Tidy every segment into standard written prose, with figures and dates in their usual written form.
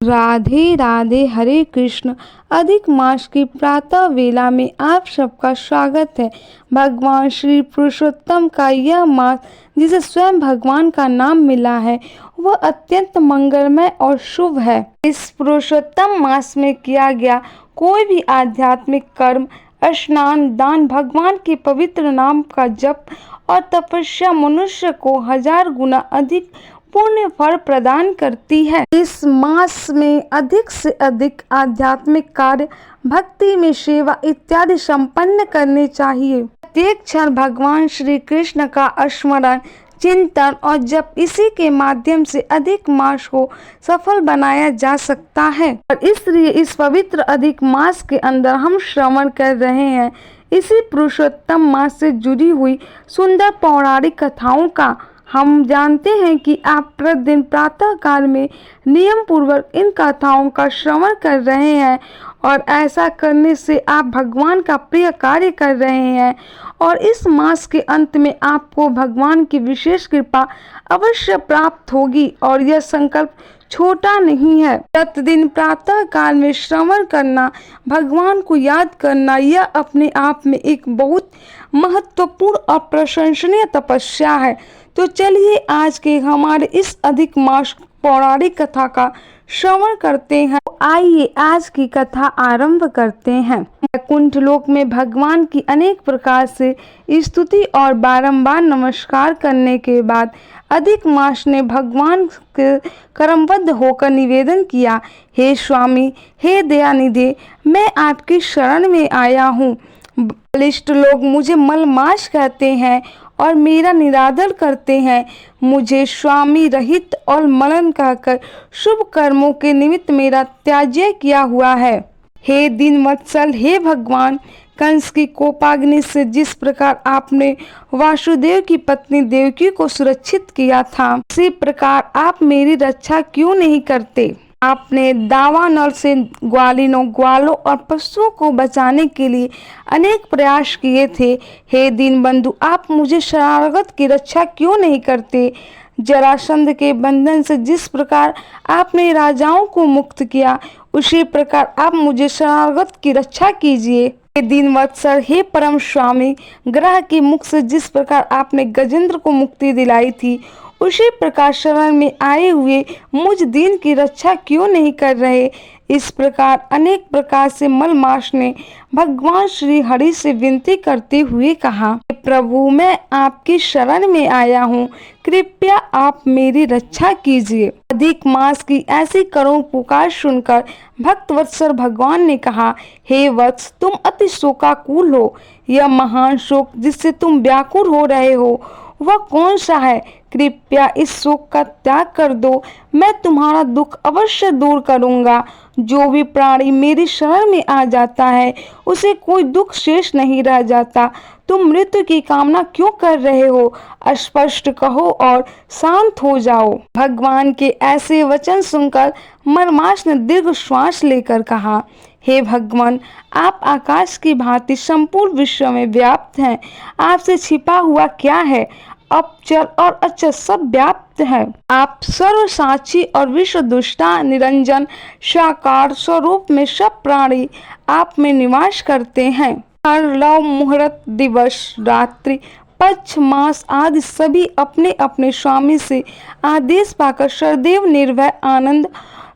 राधे राधे। हरे कृष्ण। अधिक मास की प्रातः वेला में आप सबका स्वागत है। भगवान श्री पुरुषोत्तम का यह मास जिसे स्वयं भगवान का नाम मिला है वह अत्यंत मंगलमय और शुभ है। इस पुरुषोत्तम मास में किया गया कोई भी आध्यात्मिक कर्म, स्नान, दान, भगवान के पवित्र नाम का जप और तपस्या मनुष्य को 1000 गुना अधिक पुण्य फल प्रदान करती है। इस मास में अधिक से अधिक आध्यात्मिक कार्य, भक्ति में सेवा इत्यादि संपन्न करने चाहिए। प्रत्येक क्षण भगवान श्री कृष्ण का स्मरण, चिंतन और जप, इसी के माध्यम से अधिक मास को सफल बनाया जा सकता है। और इसलिए इस पवित्र अधिक मास के अंदर हम श्रवण कर रहे हैं इसी पुरुषोत्तम मास से जुड़ी हुई सुंदर पौराणिक कथाओं का। हम जानते हैं कि आप प्रतिदिन प्रातः काल में नियम पूर्वक इन कथाओं का श्रवण कर रहे हैं और ऐसा करने से आप भगवान का प्रिय कार्य कर रहे हैं और इस मास के अंत में आपको भगवान की विशेष कृपा अवश्य प्राप्त होगी। और यह संकल्प छोटा नहीं है। प्रतिदिन प्रातः काल में श्रवण करना, भगवान को याद करना, यह अपने आप में एक बहुत महत्वपूर्ण और प्रशंसनीय तपस्या है। तो चलिए आज के हमारे इस अधिक मास पौराणिक कथा का श्रवण करते हैं। आइए आज की कथा आरंभ करते हैं। वैकुंठ लोक में भगवान की अनेक प्रकार से स्तुति और बारंबार नमस्कार करने के बाद अधिक मास ने भगवान के क्रमबद्ध होकर निवेदन किया, हे स्वामी, हे दयानिधे, मैं आपकी शरण में आया हूँ। बलिष्ठ लोग मुझे मलमास कहते हैं और मेरा निरादर करते हैं। मुझे स्वामी रहित और मलन कहकर शुभ कर्मों के निमित्त मेरा त्याज्य किया हुआ है। हे दीनवत्सल, हे भगवान, कंस की कोपाग्नि से जिस प्रकार आपने वासुदेव की पत्नी देवकी को सुरक्षित किया था, उसी प्रकार आप मेरी रक्षा क्यों नहीं करते? आपने दावानल से ग्वालिनों, ग्वालों और पशुओं को बचाने के लिए अनेक प्रयास किए थे। हे दीनबंधु, आप मुझे शरणागत की रक्षा क्यों नहीं करते? जरासंध के बंधन से जिस प्रकार आपने राजाओं को मुक्त किया, उसी प्रकार आप मुझे शरणागत की रक्षा कीजिए। हे दीनवत्सल, हे परम स्वामी, ग्रह के मुख से जिस प्रकार आपने गजेंद्र को मुक्ति दिलाई थी, उसी प्रकार शरण में आए हुए मुझ दीन की रक्षा क्यों नहीं कर रहे? इस प्रकार अनेक प्रकार से मलमास ने भगवान श्री हरि से विनती करते हुए कहा, प्रभु, मैं आपकी शरण में आया हूँ, कृपया आप मेरी रक्षा कीजिए। अधिक मास की ऐसी करुण पुकार सुनकर भक्तवत्सल भगवान ने कहा, हे वत्स, तुम अति शोकाकुल हो। यह महान शोक जिससे तुम व्याकुल हो रहे हो वह कौन सा है? कृपया इस शोक का त्याग कर दो, मैं तुम्हारा दुख अवश्य दूर करूंगा। जो भी प्राणी मेरी शरण में आ जाता है उसे कोई दुख शेष नहीं रह जाता। तुम मृत्यु की कामना क्यों कर रहे हो? स्पष्ट कहो और शांत हो जाओ। भगवान के ऐसे वचन सुनकर मलमास ने दीर्घ श्वास लेकर कहा, हे भगवान, आप आकाश की भांति संपूर्ण विश्व में व्याप्त हैं। आपसे छिपा हुआ क्या है? अपचर और अचर सब व्याप्त है। आप सर्व साक्षी और विश्व दुष्टा, निरंजन, साकार स्वरूप में सब प्राणी आप में निवास करते हैं। हर लव, मुहूर्त, दिवस, रात्रि, पक्ष, मास आदि सभी अपने अपने स्वामी से आदेश पाकर सदैव निर्भय आनंद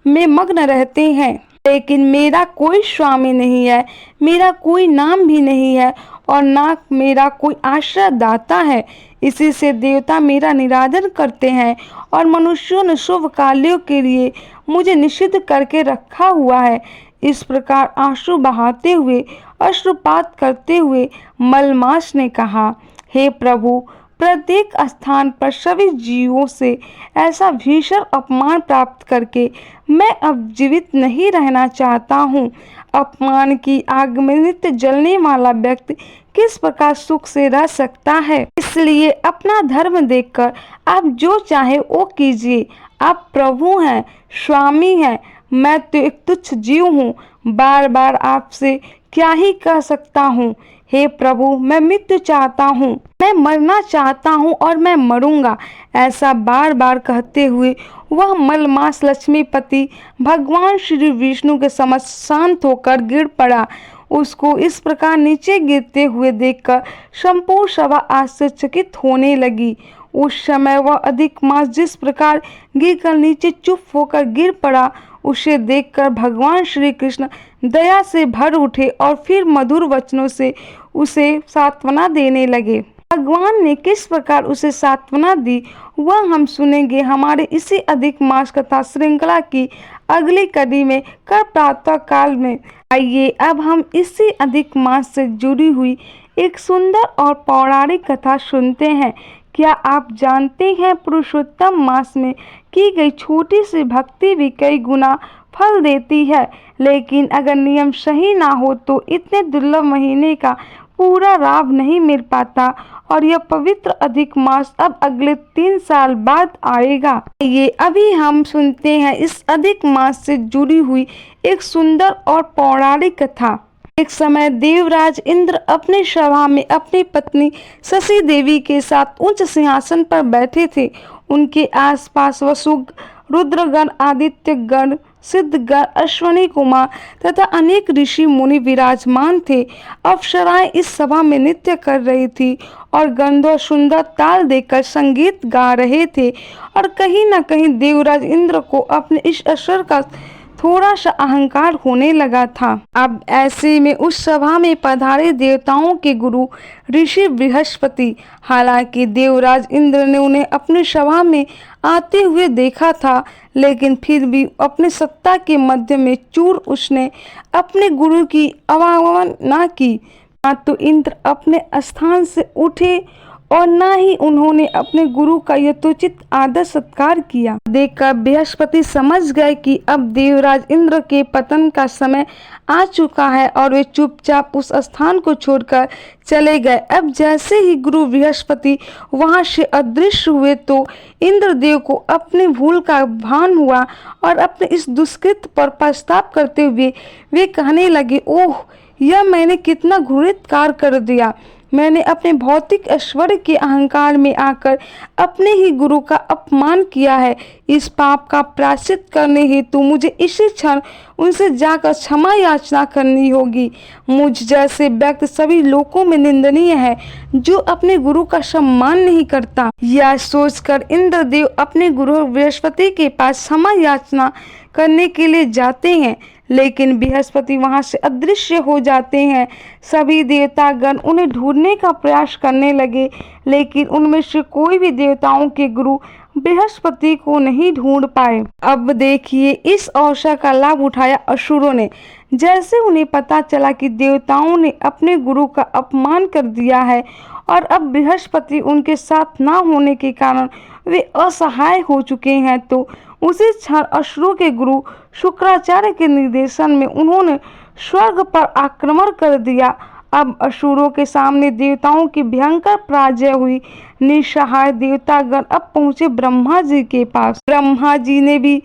में मग्न रहते हैं। लेकिन मेरा कोई स्वामी नहीं है, मेरा कोई नाम भी नहीं है और ना मेरा कोई आश्रय दाता है। इसी से देवता मेरा निरादर करते हैं और मनुष्यों ने शुभ कार्यों के लिए मुझे निषिद्ध करके रखा हुआ है। इस प्रकार आंसू बहाते हुए, अश्रुपात करते हुए मलमास ने कहा, हे प्रभु, प्रत्येक स्थान पर सभी जीवों से ऐसा भीषण अपमान प्राप्त करके मैं अब जीवित नहीं रहना चाहता हूँ। अपमान की आग में नित्य जलने वाला व्यक्ति किस प्रकार सुख से रह सकता है? इसलिए अपना धर्म देखकर आप जो चाहे वो कीजिए। आप प्रभु हैं, स्वामी हैं, मैं तो एक तुच्छ जीव हूँ। बार बार आपसे क्या ही कह सकता हूँ। हे प्रभु, मैं मृत्यु चाहता हूँ, मैं मरना चाहता हूँ और मैं मरूंगा। ऐसा बार बार कहते हुए वह मलमास लक्ष्मीपति भगवान श्री विष्णु के समक्ष शांत होकर गिर पड़ा। उसको इस प्रकार नीचे गिरते हुए देखकर संपूर्ण सभा आश्चर्यचकित होने लगी। उस समय वह अधिक मास जिस प्रकार गिरकर नीचे चुप होकर गिर पड़ा, उसे देखकर भगवान श्री कृष्ण दया से भर उठे और फिर मधुर वचनों से उसे सांत्वना देने लगे। भगवान ने किस प्रकार उसे सांत्वना दी वह हम सुनेंगे हमारे इसी अधिक मास कथा श्रृंखला की अगली कड़ी में कल प्रातः काल में। आइए अब हम इसी अधिक मास से जुड़ी हुई एक सुंदर और पौराणिक कथा सुनते हैं। क्या आप जानते हैं पुरुषोत्तम मास में की गई छोटी सी भक्ति भी कई गुना फल देती है, लेकिन अगर नियम सही ना हो तो इतने दुर्लभ महीने का पूरा लाभ नहीं मिल पाता। और यह पवित्र अधिक मास अब अगले 3 साल बाद आएगा। ये अभी हम सुनते हैं इस अधिक मास से जुड़ी हुई एक सुंदर और पौराणिक कथा। एक समय देवराज इंद्र अपनी सभा में अपनी पत्नी शशि देवी के साथ उच्च सिंहासन पर बैठे थे। उनके आसपास वसुग, रुद्रगण, आदित्यगण, सिद्धगण, अश्वनी कुमार तथा अनेक ऋषि मुनि विराजमान थे। अप्सराएं इस सभा में नृत्य कर रही थी और गंधर्व सुंदर ताल देकर संगीत गा रहे थे। और कहीं न कहीं देवराज इंद्र को अपने इस अवसर का थोड़ा सा अहंकार होने लगा था। अब ऐसे में उस सभा में पधारे देवताओं के गुरु ऋषि बृहस्पति, हालांकि देवराज इंद्र ने उन्हें अपनी सभा में आते हुए देखा था, लेकिन फिर भी अपनी सत्ता के मध्य में चूर उसने अपने गुरु की अवमानना की। ना तो इंद्र अपने स्थान से उठे और ना ही उन्होंने अपने गुरु का यथोचित आदर सत्कार किया। देखकर बृहस्पति समझ गए कि अब देवराज इंद्र के पतन का समय आ चुका है और वे चुपचाप उस स्थान को छोड़कर चले गए। अब जैसे ही गुरु बृहस्पति वहां से अदृश्य हुए तो इंद्रदेव को अपनी भूल का भान हुआ और अपने इस दुष्कृत पर पछतावा करते हुए वे कहने लगे, ओह, यह मैंने कितना घृणित कार्य कर दिया। मैंने अपने भौतिक ऐश्वर्य के अहंकार में आकर अपने ही गुरु का अपमान किया है। इस पाप का प्रायश्चित करने हेतु मुझे इसी क्षण उनसे जाकर क्षमा याचना करनी होगी। मुझ जैसे व्यक्ति सभी लोकों में निंदनीय है जो अपने गुरु का सम्मान नहीं करता। यह सोचकर इंद्रदेव अपने गुरु बृहस्पति के पास क्षमा याचना करने के लिए जाते हैं, लेकिन बृहस्पति वहां से अदृश्य हो जाते हैं। सभी देवतागण उन्हें ढूंढने का प्रयास करने लगे, लेकिन उनमें से कोई भी देवताओं के गुरु बृहस्पति को नहीं ढूंढ पाए। अब देखिए, इस अवसर का लाभ उठाया असुरों ने। जैसे उन्हें पता चला कि देवताओं ने अपने गुरु का अपमान कर दिया है और अब बृहस्पति उनके साथ ना होने के कारण वे असहाय हो चुके हैं, तो उसी क्षण असुरों के गुरु शुक्राचार्य के निर्देशन में उन्होंने स्वर्ग पर आक्रमण कर दिया। अब असुरों के सामने देवताओं की भयंकर पराजय हुई। निसहाय देवतागण अब पहुंचे ब्रह्मा जी के पास। ब्रह्मा जी ने भी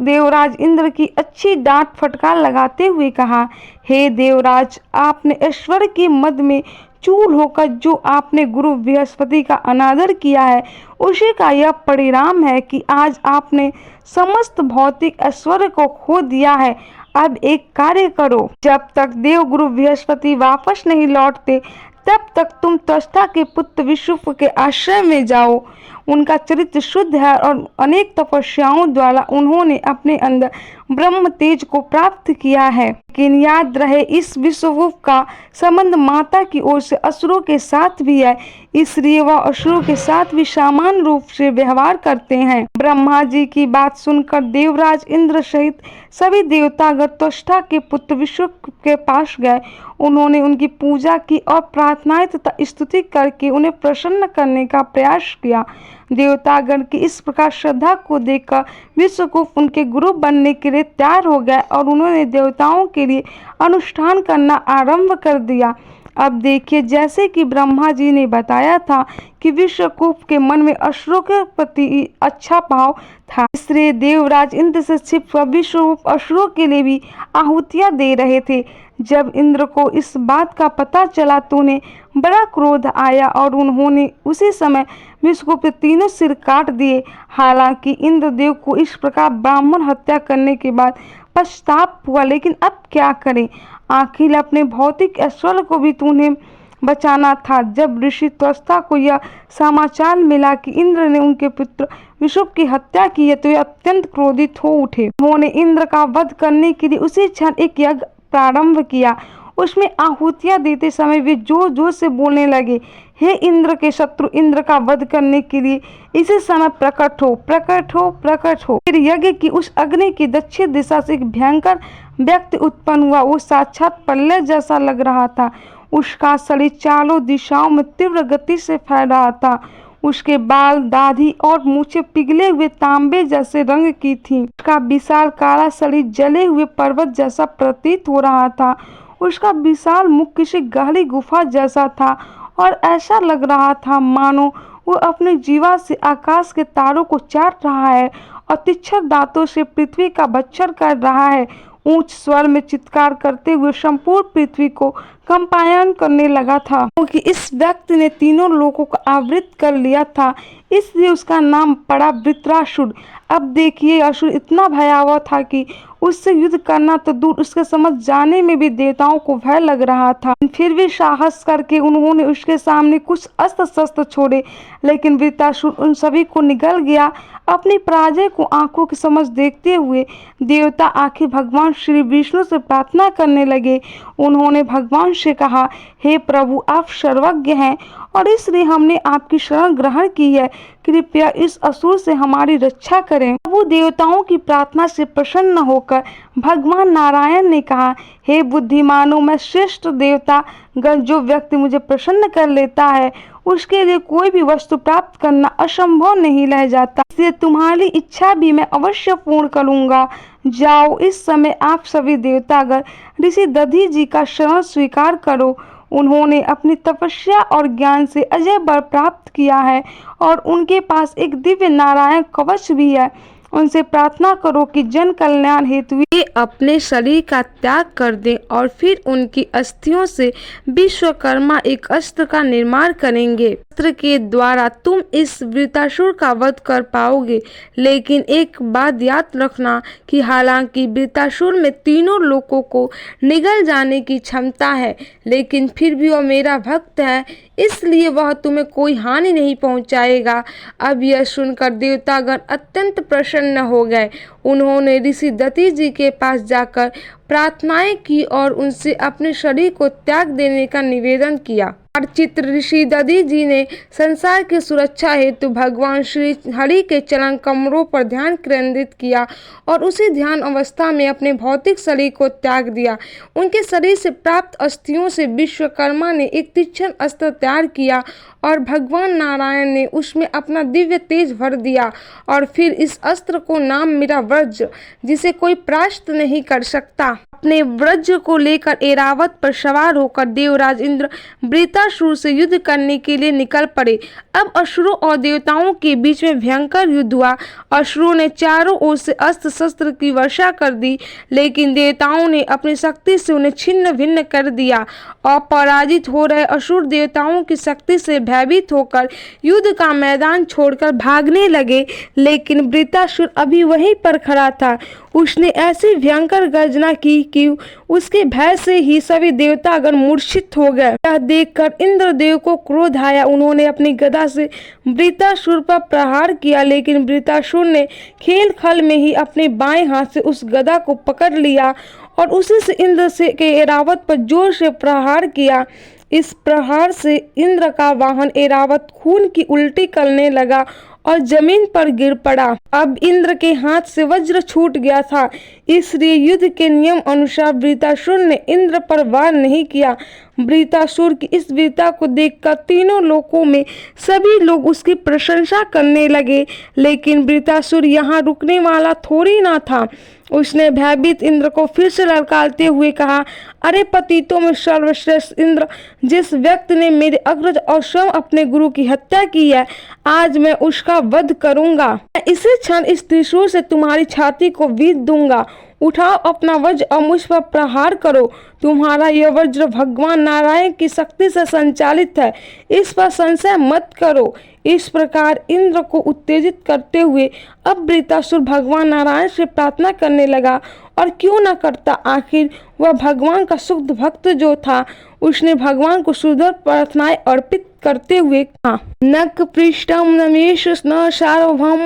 देवराज इंद्र की अच्छी डांट फटकार लगाते हुए कहा, हे देवराज, आपने ऐश्वर्य के मद में चूर होकर जो आपने गुरु बृहस्पति का अनादर किया है, उसी का यह परिणाम है कि आज आपने समस्त भौतिक ऐश्वर्य को खो दिया है। अब एक कार्य करो, जब तक देव गुरु बृहस्पति वापस नहीं लौटते तब तक तुम त्वष्टा के पुत्र विष्णु के आश्रय में जाओ। उनका चरित्र शुद्ध है और अनेक तपस्याओं द्वारा उन्होंने अपने अंदर ब्रह्म तेज को प्राप्त किया है। लेकिन याद रहे, इस विश्वरूप का संबंध माता की ओर से असुरों के साथ भी है, इसलिए वह असुरों के साथ भी समान रूप से व्यवहार करते हैं। ब्रह्मा जी की बात सुनकर देवराज इंद्र सहित सभी देवतागण त्वष्टा के पुत्र विष्णु के पास गए। उन्होंने उनकी पूजा की और प्रार्थनाएं तथा स्तुति करके उन्हें प्रसन्न करने का प्रयास किया। देवतागण की इस प्रकार श्रद्धा को देखकर विश्वरूप उनके गुरु बनने के लिए तैयार हो गए और उन्होंने देवताओं के लिए अनुष्ठान करना आरंभ कर दिया। अब देखिए, जैसे कि ब्रह्मा जी ने बताया था कि विश्वरूप के मन में असुरों के प्रति अच्छा भाव था, इसलिए देवराज इंद्र से छिपकर विश्वरूप असुरों के लिए भी आहुतियां दे रहे थे। जब इंद्र को इस बात का पता चला तो उन्हें बड़ा क्रोध आया और उन्होंने उसी समय विष्णु के तीनों सिर काट दिए। हालांकि इंद्रदेव को इस प्रकार ब्राह्मण हत्या करने के बाद पश्चाताप हुआ, लेकिन अब क्या करें, आखिर अपने भौतिक ऐश्वर्य को भी तो उन्हें बचाना था। जब ऋषि त्वष्टा को यह समाचार मिला कि इंद्र ने उनके पुत्र विशुभ की हत्या की है तो वे अत्यंत क्रोधित हो उठे। उन्होंने इंद्र का वध करने के लिए उसी क्षण एक यज्ञ प्रारंभ किया। उसमें आहुतियां देते समय वे जोर जोर से बोलने लगे, हे इंद्र के शत्रु, इंद्र का वध करने के लिए इसी समय प्रकट हो, प्रकट हो, प्रकट हो। फिर यज्ञ की उस अग्नि की दक्षिण दिशा से एक भयंकर व्यक्ति उत्पन्न हुआ। वो साक्षात प्रलय जैसा लग रहा था। उसका शरीर चारों दिशाओं में तीव्र गति से फैल रहा था। उसके बाल, दाढ़ी और मूछें पिघले हुए तांबे जैसे रंग की थीं। उसका विशाल काला शरीर जले हुए पर्वत जैसा प्रतीत हो रहा था। उसका विशाल मुख किसी गहरी गुफा जैसा था और ऐसा लग रहा था मानो वो अपनी जीवा से आकाश के तारों को चाट रहा है और तीक्ष्ण दांतों से पृथ्वी का भक्षण कर रहा है। ऊंच स्वर में चित्कार करते हुए संपूर्ण पृथ्वी को कंपायन करने लगा था, क्योंकि इस व्यक्ति ने तीनों लोगों को आवृत कर लिया था, इसलिए उसका नाम पड़ा वृत्रासुर। अब देखिए, असुर इतना भयावह था कि उससे युद्ध करना तो दूर, उसके समझ जाने में भी देवताओं को भय लग रहा था। फिर भी साहस करके उन्होंने उसके सामने कुछ अस्त्र शस्त्र छोड़े, लेकिन वृत्रासुर उन सभी को निगल गया। अपनी पराजय को आंखों की समझ देखते हुए देवता आखिर भगवान श्री विष्णु से प्रार्थना करने लगे। उन्होंने भगवान से कहा, हे प्रभु, आप सर्वज्ञ हैं और इसलिए हमने आपकी शरण ग्रहण की है। कृपया इस असुर से हमारी रक्षा करें। प्रभु देवताओं की प्रार्थना से प्रसन्न होकर भगवान नारायण ने कहा, हे बुद्धिमानों, मैं श्रेष्ठ देवता गण, जो व्यक्ति मुझे प्रसन्न कर लेता है उसके लिए कोई भी वस्तु प्राप्त करना असंभव नहीं रह जाता। इसलिए तुम्हारी इच्छा भी मैं अवश्य पूर्ण करूंगा। जाओ, इस समय आप सभी देवतागण ऋषि दधि जी का शरण स्वीकार करो। उन्होंने अपनी तपस्या और ज्ञान से अजय बल प्राप्त किया है और उनके पास एक दिव्य नारायण कवच भी है। उनसे प्रार्थना करो कि जन कल्याण हेतु वे अपने शरीर का त्याग कर दें और फिर उनकी अस्थियों से विश्वकर्मा एक अस्त्र का निर्माण करेंगे। अस्त्र के द्वारा तुम इस वृत्रासुर का वध कर पाओगे। लेकिन एक बात याद रखना कि हालांकि वृत्रासुर में तीनों लोगों को निगल जाने की क्षमता है, लेकिन फिर भी वह मेरा भक्त है, इसलिए वह तुम्हें कोई हानि नहीं पहुंचाएगा। अब यह सुनकर देवतागण अत्यंत प्रसन्न हो गए। उन्होंने ऋषि दधि जी के पास जाकर प्रार्थनाएं की और उनसे अपने शरीर को त्याग देने का निवेदन किया। अर्चित ऋषि दधि जी ने संसार की सुरक्षा हेतु भगवान श्री हरि के चरण कमरों पर ध्यान केंद्रित किया और उसी ध्यान अवस्था में अपने भौतिक शरीर को त्याग दिया। उनके शरीर से प्राप्त अस्थियों से विश्वकर्मा ने एक तीक्ष्ण अस्त्र तैयार किया और भगवान नारायण ने उसमें अपना दिव्य तेज भर दिया और फिर इस अस्त्र को नाम मिला वज्र, जिसे कोई परास्त नहीं कर सकता। अपने वज्र को लेकर ऐरावत पर सवार होकर देवराज इंद्र वृत्रासुर से युद्ध करने के लिए निकल पड़े। अब असुरों और देवताओं के बीच में भयंकर युद्ध हुआ। असुरों ने चारों ओर से अस्त्र शस्त्र की वर्षा कर दी, लेकिन देवताओं ने अपनी शक्ति से उन्हें छिन्न भिन्न कर दिया और पराजित हो रहे असुर देवताओं की शक्ति से भयभीत होकर युद्ध का मैदान छोड़कर भागने लगे। लेकिन वृत्रासुर अभी वहीं पर खड़ा था। उसने ऐसी भयंकर गर्जना की कि उसके भय से ही सभी देवतागण मूर्छित हो गए। यह देखकर इंद्रदेव को क्रोध आया। उन्होंने अपनी गदा से वृत्रासुर पर प्रहार किया, लेकिन वृत्रासुर ने खेल खल में ही अपने बाएं हाथ से उस गदा को पकड़ लिया और उसी से इंद्र से के ऐरावत पर जोर से प्रहार किया। इस प्रहार से इंद्र का वाहन ऐरावत खून की उल्टी करने लगा और जमीन पर गिर पड़ा। अब इंद्र के हाथ से वज्र छूट गया था, इसलिए युद्ध के नियम अनुसार वृत्रासुर ने इंद्र पर वार नहीं किया। वृत्रासुर की इस वीरता को देखकर तीनों लोकों में सभी लोग उसकी प्रशंसा करने लगे, लेकिन वृत्रासुर यहाँ रुकने वाला थोड़ी ना था। उसने भयभीत इंद्र को फिर से ललकारते हुए कहा, अरे पतितों में सर्वश्रेष्ठ इंद्र, जिस व्यक्ति ने मेरे अग्रज और स्वयं अपने गुरु की हत्या की है, आज मैं उसका वध करूंगा। मैं इसी क्षण इस त्रिशूल से तुम्हारी छाती को बींध दूंगा। उठाओ अपना वज्र और मुझ पर प्रहार करो। तुम्हारा यह वज्र भगवान नारायण की शक्ति से संचालित है, इस पर संशय मत करो। इस प्रकार इंद्र को उत्तेजित करते हुए अब वृत्रासुर भगवान नारायण से प्रार्थना करने लगा। और क्यों न करता, आखिर वह भगवान का शुद्ध भक्त जो था। उसने भगवान को सुंदर प्रार्थनाएं अर्पित करते हुए कहा, नक पृष्ठम न मेष न सार्वभौम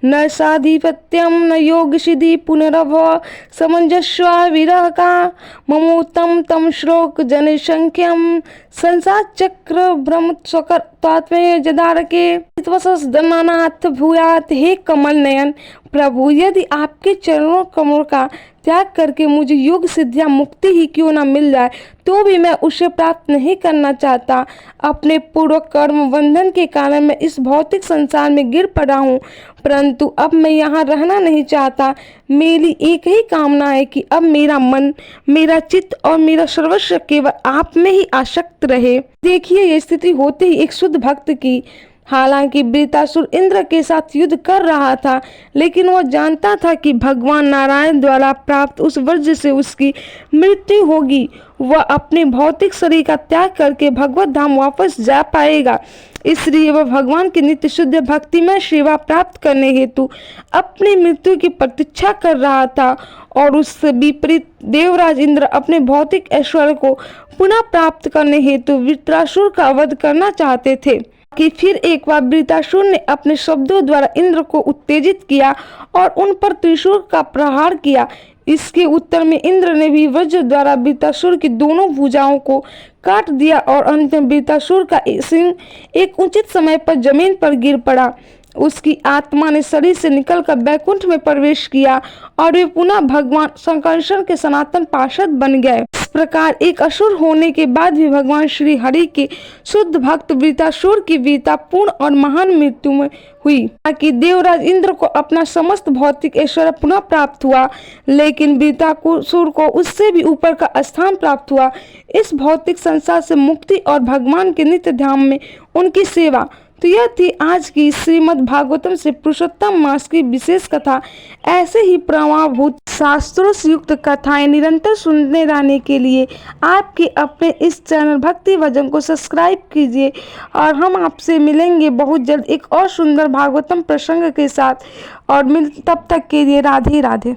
न साधिपत्यम न योग सिद्धि पुनरव समंजस्वा विरह का ममोत्तम तम श्लोक जनसंख्यम संसार चक्र भ्रम स्वकर तात्मय जदारके दनानाथ भूयात। हे कमल नयन प्रभु, यदि आपके चरणों कमलों का त्याग करके मुझे योग सिद्धियां मुक्ति ही क्यों न मिल जाए तो भी मैं उसे प्राप्त नहीं करना चाहता। अपने पूर्व कर्म बंधन के कारण मैं इस भौतिक संसार में गिर पड़ा हूँ, परंतु अब मैं यहाँ रहना नहीं चाहता। मेरी एक ही कामना है कि अब मेरा मन, मेरा चित्त और मेरा सर्वस्व केवल आप में ही आसक्त रहे। देखिए, ये स्थिति होते ही एक शुद्ध भक्त की। हालांकि वृत्रासुर इंद्र के साथ युद्ध कर रहा था, लेकिन वह जानता था कि भगवान नारायण द्वारा प्राप्त उस वज्र से उसकी मृत्यु होगी। वह अपने भौतिक शरीर का त्याग करके भगवत धाम वापस जा पाएगा। इसलिए वह भगवान की नित्य शुद्ध भक्तिमय सेवा प्राप्त करने हेतु अपनी मृत्यु की प्रतीक्षा कर रहा था। और उससे विपरीत देवराज इंद्र अपने भौतिक ऐश्वर्य को पुनः प्राप्त करने हेतु वृत्रासुर का वध करना चाहते थे। कि फिर एक बार वृत्रासुर ने अपने शब्दों द्वारा इंद्र को उत्तेजित किया और उन पर त्रिशूल का प्रहार किया। इसके उत्तर में इंद्र ने भी वज्र द्वारा वृत्रासुर की दोनों भुजाओं को काट दिया और अंत में वृत्रासुर का सिंह एक उचित समय पर जमीन पर गिर पड़ा। उसकी आत्मा ने शरीर से निकलकर बैकुंठ में प्रवेश किया और वे पुनः भगवान शंकर के सनातन पार्षद बन गए। इस प्रकार एक असुर होने के बाद भी भगवान श्री हरि के शुद्ध भक्त वृत्रासुर की वीरता पूर्ण और महान मृत्यु में हुई, ताकि देवराज इंद्र को अपना समस्त भौतिक ऐश्वर्य पुनः प्राप्त हुआ, लेकिन वृत्रासुर को उससे भी ऊपर का स्थान प्राप्त हुआ। इस भौतिक संसार से मुक्ति और भगवान के नित्य ध्यान में उनकी सेवा। तो यह थी आज की श्रीमद् भागवतम से पुरुषोत्तम मास की विशेष कथा। ऐसे ही प्रमाणभूत शास्त्रों से युक्त कथाएं निरंतर सुनने रहने के लिए आपके अपने इस चैनल भक्ति भजन को सब्सक्राइब कीजिए। और हम आपसे मिलेंगे बहुत जल्द एक और सुंदर भागवतम प्रसंग के साथ। और तब तक के लिए राधे राधे।